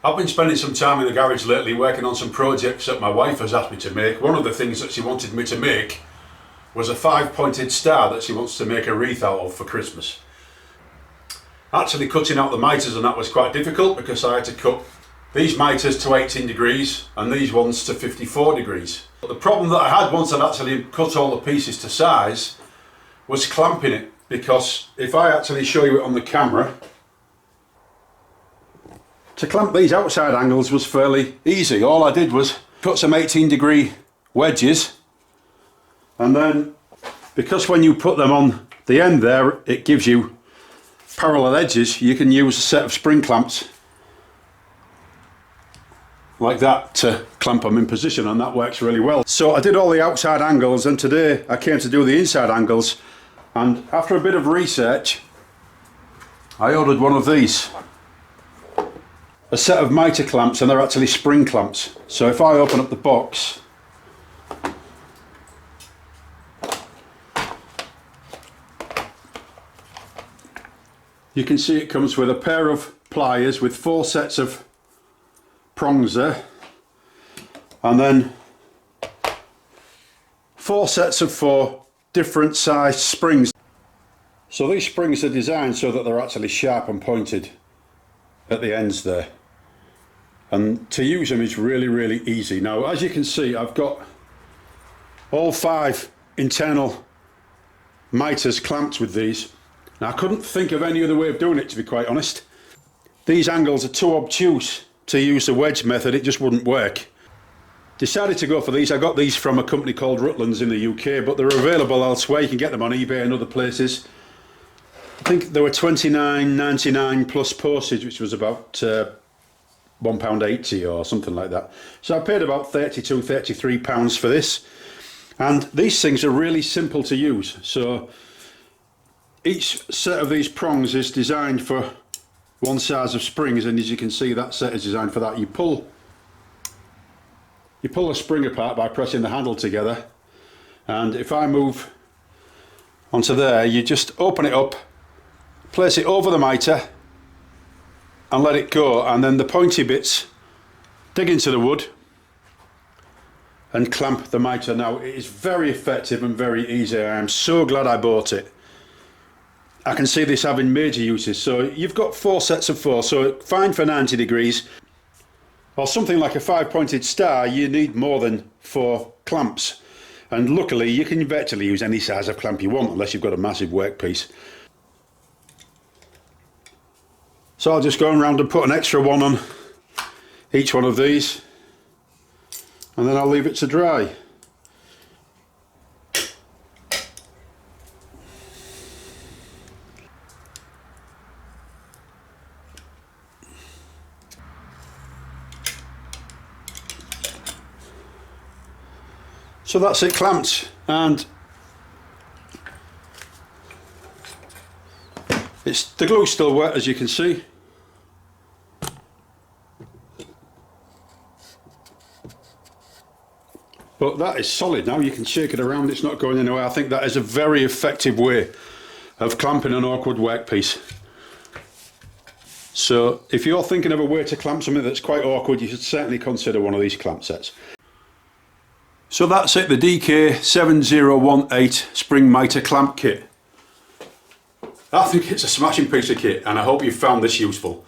I've been spending some time in the garage lately working on some projects that my wife has asked me to make. One of the things that she wanted me to make was a 5-pointed star that she wants to make a wreath out of for Christmas. Actually cutting out the mitres and that was quite difficult because I had to cut these mitres to 18 degrees and these ones to 54 degrees. But the problem that I had once I'd actually cut all the pieces to size was clamping it, because if I actually show you it on the camera, to clamp these outside angles was fairly easy. All I did was cut some 18-degree wedges, and then because when you put them on the end there it gives you parallel edges, you can use a set of spring clamps like that to clamp them in position, and that works really well. So I did all the outside angles, and today I came to do the inside angles, and after a bit of research I ordered one of these. A set of mitre clamps, and they're actually spring clamps. So if I open up the box, you can see it comes with a pair of pliers with 4 sets of prongs there, and then 4 sets of 4 different sized springs. So these springs are designed so that they're actually sharp and pointed at the ends there, and to use them is really easy. Now as you can see, I've got all 5 internal mitres clamped with these. Now I couldn't think of any other way of doing it, to be quite honest. These angles are too obtuse to use the wedge method, it just wouldn't work. Decided to go for these. I got these from a company called Rutland's in the UK, but they're available elsewhere. You can get them on eBay and other places. I think they were £29.99 plus postage, which was about £1.80 or something like that. So I paid about £32–33 for this. And these things are really simple to use. So each set of these prongs is designed for one size of springs, and as you can see, that set is designed for that. You pull a spring apart by pressing the handle together, and if I move onto there, you just open it up, place it over the mitre and let it go, and then the pointy bits dig into the wood and clamp the mitre. Now it is very effective and very easy. I am so glad I bought it. I can see this having major uses. So you've got 4 sets of 4, so fine for 90 degrees. Or something like a 5-pointed star, you need more than 4 clamps. And luckily you can virtually use any size of clamp you want, unless you've got a massive workpiece. So I'll just go around and put an extra one on each one of these, and then I'll leave it to dry. So that's it clamped, and the glue's still wet, as you can see. But that is solid now. You can shake it around, it's not going anywhere. I think that is a very effective way of clamping an awkward workpiece. So if you're thinking of a way to clamp something that's quite awkward, you should certainly consider one of these clamp sets. So that's it, the DK7018 spring mitre clamp kit. I think it's a smashing piece of kit, and I hope you found this useful.